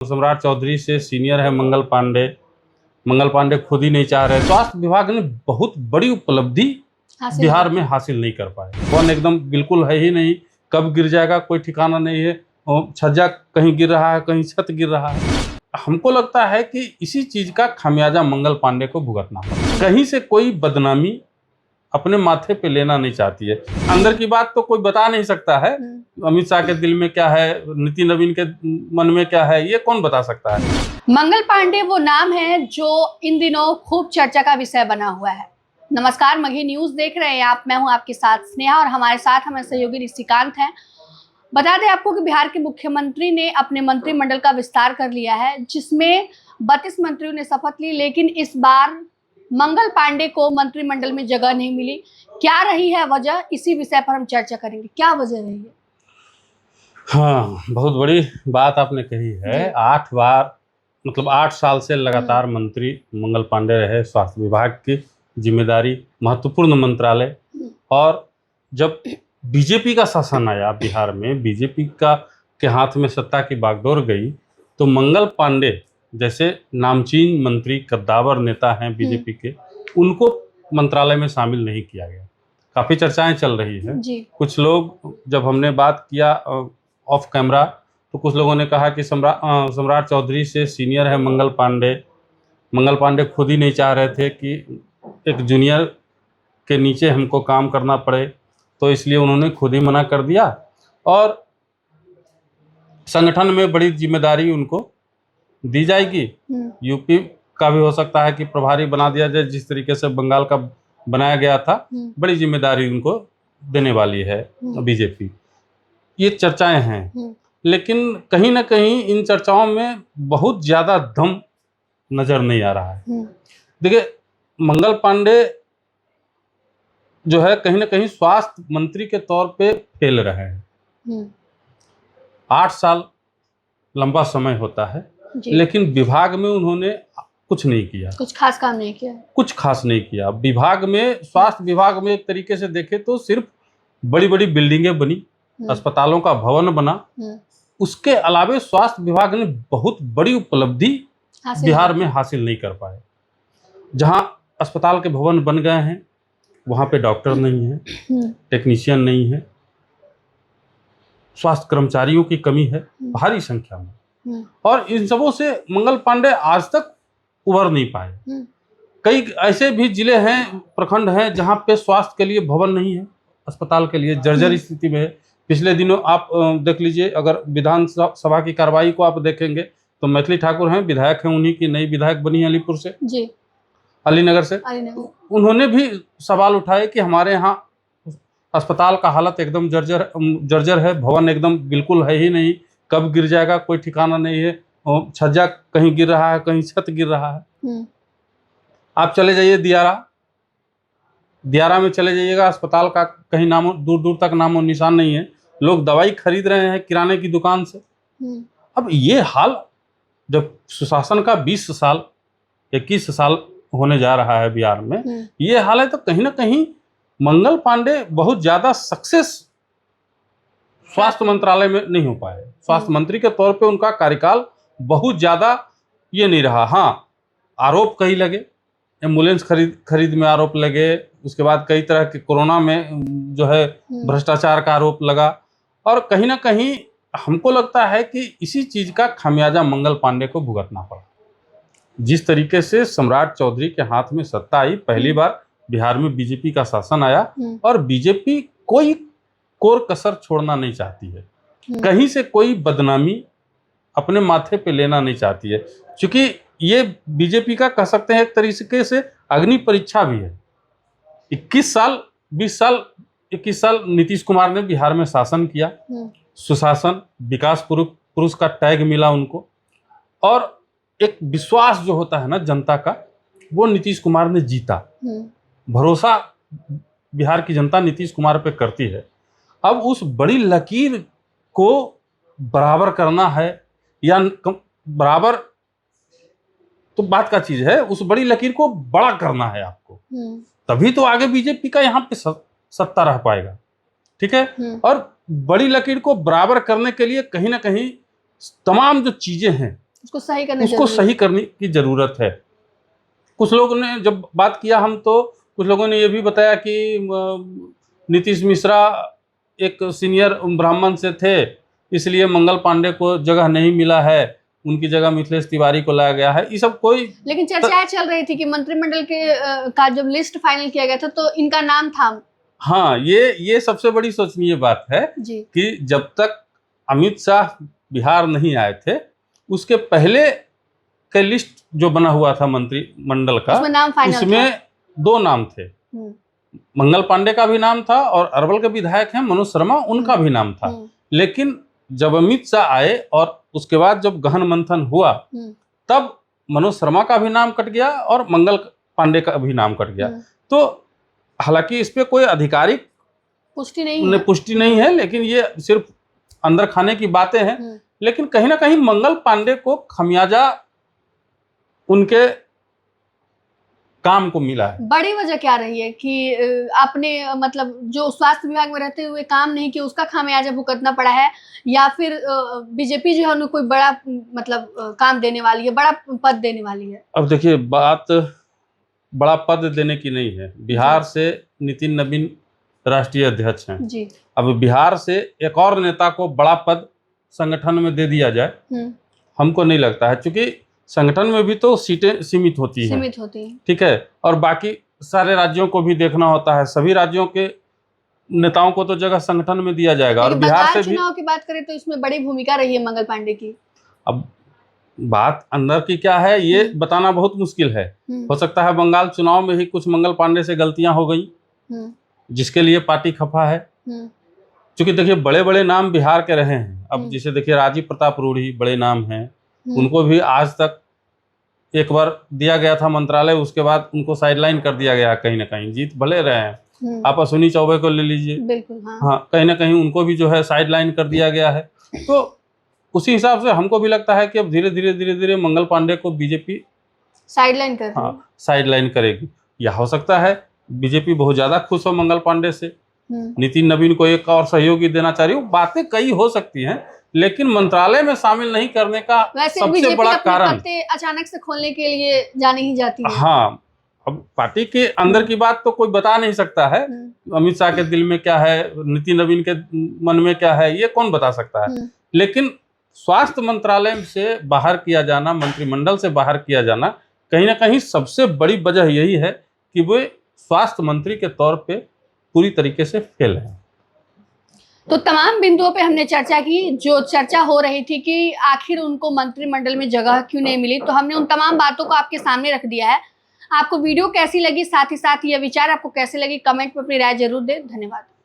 सम्राट चौधरी से सीनियर है मंगल पांडे। मंगल पांडे खुद ही नहीं चाह रहे। स्वास्थ्य विभाग ने बहुत बड़ी उपलब्धि बिहार में हासिल नहीं कर पाए। वन एकदम बिल्कुल है ही नहीं, कब गिर जाएगा कोई ठिकाना नहीं है। छज्जा कहीं गिर रहा है, कहीं छत गिर रहा है। हमको लगता है कि इसी चीज का खामियाजा मंगल पांडे को भुगतना है। कहीं से कोई बदनामी अपने माथे पे लेना नहीं चाहती है। अंदर की बात तो कोई बता नहीं सकता है। अमित शाह के दिल में क्या है, नीति नवीन के मन में क्या है, ये कौन बता सकता है। मंगल पांडे वो नाम है जो इन दिनों खूब चर्चा का विषय बना हुआ है। नमस्कार, मगही न्यूज देख रहे हैं आप। मैं हूं आपके साथ स्नेहा और हमारे साथ हमारे सहयोगी ऋषिकांत हैं। बता दें आपको कि बिहार के मुख्यमंत्री ने अपने मंत्रिमंडल का विस्तार कर लिया है, जिसमें 32 मंत्रियों ने शपथ ली। लेकिन इस बार मंगल पांडे को मंत्रिमंडल में जगह नहीं मिली। क्या रही है वजह, इसी विषय पर हम चर्चा करेंगे। क्या वजह रही है? हाँ, बहुत बड़ी बात आपने कही है। 8 बार मतलब 8 साल से लगातार मंत्री मंगल पांडे रहे। स्वास्थ्य विभाग की जिम्मेदारी, महत्वपूर्ण मंत्रालय। और जब बीजेपी का शासन आया बिहार में, बीजेपी का के हाथ में सत्ता की बागडोर गई, तो मंगल पांडे जैसे नामचीन मंत्री, कद्दावर नेता हैं बीजेपी के, उनको मंत्रालय में शामिल नहीं किया गया। काफ़ी चर्चाएं चल रही हैं। कुछ लोग, जब हमने बात किया ऑफ कैमरा, तो कुछ लोगों ने कहा कि सम्राट चौधरी से सीनियर है मंगल पांडे। मंगल पांडे खुद ही नहीं चाह रहे थे कि एक जूनियर के नीचे हमको काम करना पड़े, तो इसलिए उन्होंने खुद ही मना कर दिया। और संगठन में बड़ी जिम्मेदारी उनको दी जाएगी। यूपी का भी हो सकता है कि प्रभारी बना दिया जाए, जिस तरीके से बंगाल का बनाया गया था। बड़ी जिम्मेदारी उनको देने वाली है बीजेपी। ये चर्चाएं हैं, लेकिन कहीं ना कहीं इन चर्चाओं में बहुत ज्यादा दम नजर नहीं आ रहा है। देखिए, मंगल पांडे जो है कहीं ना कहीं स्वास्थ्य मंत्री के तौर पे फेल रहे हैं। 8 साल लंबा समय होता है, लेकिन विभाग में उन्होंने कुछ नहीं किया, कुछ खास काम नहीं किया, कुछ खास नहीं किया। विभाग में, स्वास्थ्य विभाग में एक तरीके से देखे तो सिर्फ बड़ी बड़ी बिल्डिंगें बनी, अस्पतालों का भवन बना। उसके अलावे स्वास्थ्य विभाग ने बहुत बड़ी उपलब्धि बिहार में हासिल नहीं कर पाए। जहां अस्पताल के भवन बन गए हैं, वहां पे डॉक्टर नहीं है, टेक्नीशियन नहीं है, स्वास्थ्य कर्मचारियों की कमी है भारी संख्या में। और इन सबों से मंगल पांडे आज तक उभर नहीं पाए। कई ऐसे भी जिले हैं, प्रखंड हैं, जहां पे स्वास्थ्य के लिए भवन नहीं है, अस्पताल के लिए जर्जर स्थिति में है। पिछले दिनों आप देख लीजिए, अगर विधानसभा की कार्रवाई को आप देखेंगे तो मैथिली ठाकुर हैं, विधायक हैं, उन्हीं की नई विधायक बनी है अलीपुर से जी, अलीनगर से। उन्होंने भी सवाल उठाए कि हमारे यहाँ अस्पताल का हालत एकदम जर्जर है, भवन एकदम बिल्कुल है ही नहीं, कब गिर जाएगा कोई ठिकाना नहीं है। छज्जा कहीं गिर रहा है, कहीं छत गिर रहा है। आप चले जाइए दियारा में चले जाइएगा, अस्पताल का कहीं नामो दूर दूर तक नामो निशान नहीं है। लोग दवाई खरीद रहे हैं किराने की दुकान से। अब ये हाल जब सुशासन का 20 साल 21 साल होने जा रहा है बिहार में, ये हाल है, तो कहीं ना कहीं मंगल पांडे बहुत ज्यादा सक्सेस स्वास्थ्य मंत्रालय में नहीं हो पाए। स्वास्थ्य मंत्री के तौर पे उनका कार्यकाल बहुत ज्यादा ये नहीं रहा। हाँ, आरोप कई लगे, एम्बुलेंस खरीद में आरोप लगे, उसके बाद कई तरह के कोरोना में जो है भ्रष्टाचार का आरोप लगा। और कहीं ना कहीं हमको लगता है कि इसी चीज का खामियाजा मंगल पांडे को भुगतना पड़ा। जिस तरीके से सम्राट चौधरी के हाथ में सत्ता आई, पहली बार बिहार में बीजेपी का शासन आया, और बीजेपी कोई कोर कसर छोड़ना नहीं चाहती है। कहीं से कोई बदनामी अपने माथे पे लेना नहीं चाहती है, क्योंकि ये बीजेपी का कह सकते हैं एक तरीके से अग्नि परीक्षा भी है। 21 साल नीतीश कुमार ने बिहार में शासन किया। सुशासन, विकास पुरुष का टैग मिला उनको, और एक विश्वास जो होता है ना जनता का, वो नीतीश कुमार ने जीता। भरोसा बिहार की जनता नीतीश कुमार पे करती है। अब उस बड़ी लकीर को बराबर करना है, या बराबर तो बात का चीज है, उस बड़ी लकीर को बड़ा करना है आपको, तभी तो आगे बीजेपी का यहाँ पे सत्ता रह पाएगा। ठीक है। और बड़ी लकीर को बराबर करने के लिए कहीं ना कहीं तमाम जो चीजें हैं उसको सही करने उसको जरूरी है। सही करने की जरूरत है। कुछ लोगों ने जब बात किया, हम तो कुछ लोगों ने ये भी बताया कि नीतीश मिश्रा एक सीनियर ब्राह्मण से थे, इसलिए मंगल पांडे को जगह नहीं मिला है, उनकी जगह मिथिलेश तिवारी को लाया गया है। ये सब कोई लेकिन चर्चाएं चल रही थी कि मंत्रिमंडल के का जब लिस्ट फाइनल किया गया था तो इनका नाम था। हाँ, ये सबसे बड़ी सोचनीय बात है जी। कि जब तक अमित शाह बिहार नहीं आए थे, उसके पहले के लिस्ट जो बना हुआ था मंत्रिमंडल का, उसमें नाम फाइनल उसमें था। 2 नाम थे। मंगल पांडे का भी नाम था और अरवल के विधायक हैं मनोज शर्मा, उनका भी नाम था। लेकिन जब अमित शाह आए और उसके बाद जब गहन मंथन हुआ, तब मनोज शर्मा का भी नाम कट गया और मंगल पांडे का भी नाम कट गया। तो हालांकि इस पे कोई आधिकारिक पुष्टि नहीं है, लेकिन ये सिर्फ अंदर खाने की बातें हैं। लेकिन कहीं ना कहीं मंगल पांडे को खमियाजा उनके काम को मिला है। बड़ी वजह क्या रही है कि आपने मतलब जो स्वास्थ्य विभाग में रहते हुए काम नहीं किया, उसका खामियाजा भुगतना पड़ा है, या फिर बीजेपी जो है उन्हें कोई बड़ा मतलब काम देने वाली है, बड़ा पद देने वाली है? अब देखिए, बात बड़ा पद देने की नहीं है। बिहार से नितिन नवीन राष्ट्रीय अध्यक्ष हैं जी। अब बिहार से एक और नेता को बड़ा पद संगठन में दे दिया जाए, हमको नहीं लगता है, क्योंकि संगठन में भी तो सीटें सीमित होती हैं, ठीक है, और बाकी सारे राज्यों को भी देखना होता है। सभी राज्यों के नेताओं को तो जगह संगठन में दिया जाएगा। और बिहार से भी चुनाव की बात करें तो इसमें बड़ी भूमिका रही है मंगल पांडे की। अब बात अंदर की क्या है ये बताना बहुत मुश्किल है। हो सकता है बंगाल चुनाव में ही कुछ मंगल पांडे से गलतियां हो गई, जिसके लिए पार्टी खफा है। क्योंकि देखिए, बड़े बड़े नाम बिहार के रहे हैं। अब जैसे देखिए, राजीव प्रताप रूढ़ी बड़े नाम हैं, उनको भी आज तक एक बार दिया गया था मंत्रालय, उसके बाद उनको साइडलाइन कर दिया गया। कहीं ना कहीं जीत भले रहे हैं, आप अश्विनी चौबे को ले लीजिए, बिल्कुल हाँ, कहीं ना कहीं उनको भी जो है साइडलाइन कर दिया गया है। तो उसी हिसाब से हमको भी लगता है कि अब धीरे धीरे मंगल पांडे को बीजेपी साइडलाइन कर रही है। हाँ, साइडलाइन करेगी। या हो सकता है बीजेपी बहुत ज्यादा खुश हो मंगल पांडे से, नितिन नवीन को एक और सहयोगी देना चाह रही हो। बातें कई हो सकती हैं, लेकिन मंत्रालय में शामिल नहीं करने का सबसे बड़ा कारण अचानक से खोलने के लिए जानी ही जाती है। हाँ, अब पार्टी के अंदर की बात तो कोई बता नहीं सकता है। अमित शाह के दिल में क्या है, नितिन नवीन के मन में क्या है, ये कौन बता सकता है। लेकिन स्वास्थ्य मंत्रालय से बाहर किया जाना, मंत्रिमंडल से बाहर किया जाना, कहीं ना कहीं सबसे बड़ी वजह यही है कि वे स्वास्थ्य मंत्री के तौर पे पूरी तरीके से फेल है। तो तमाम बिंदुओं पे हमने चर्चा की। जो चर्चा हो रही थी कि आखिर उनको मंत्रिमंडल में जगह क्यों नहीं मिली, तो हमने उन तमाम बातों को आपके सामने रख दिया है। आपको वीडियो कैसी लगी, साथ ही साथ ये विचार आपको कैसे लगी, कमेंट में अपनी राय जरूर दें। धन्यवाद।